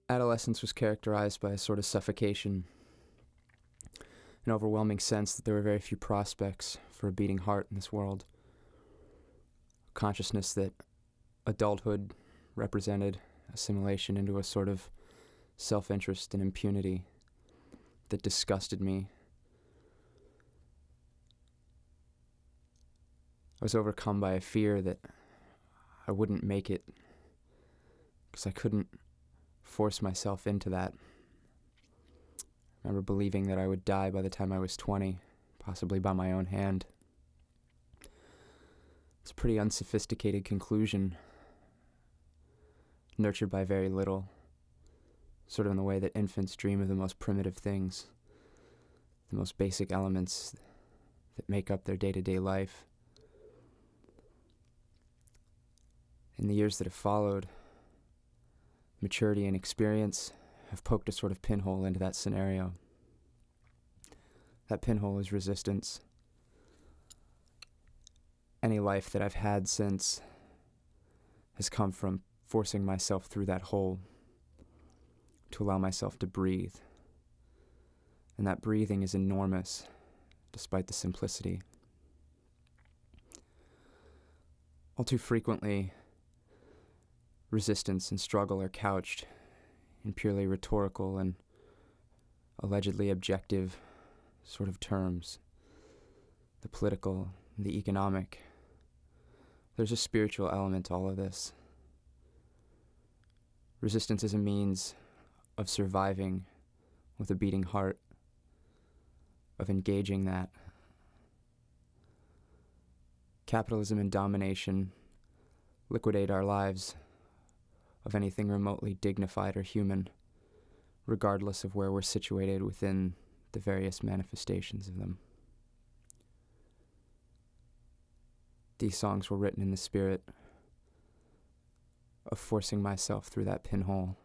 Adolescence was characterized by a sort of suffocation, an overwhelming sense that there were very few prospects for a beating heart in this world. Consciousness that adulthood represented assimilation into a sort of self-interest and impunity that disgusted me. I was overcome by a fear that I wouldn't make it because I couldn't force myself into that. I remember believing that I would die by the time I was 20, possibly by my own hand. It's a pretty unsophisticated conclusion, nurtured by very little, sort of in the way that infants dream of the most primitive things, the most basic elements that make up their day-to-day life. In the years that have followed, maturity and experience have poked a sort of pinhole into that scenario. That pinhole is resistance. Any life that I've had since has come from forcing myself through that hole to allow myself to breathe. And that breathing is enormous, despite the simplicity. All too frequently, resistance and struggle are couched in purely rhetorical and allegedly objective sort of terms. The political, the economic. There's a spiritual element to all of this. Resistance is a means of surviving with a beating heart, of engaging that. Capitalism and domination liquidate our lives of anything remotely dignified or human, regardless of where we're situated within the various manifestations of them. These songs were written in the spirit of forcing myself through that pinhole.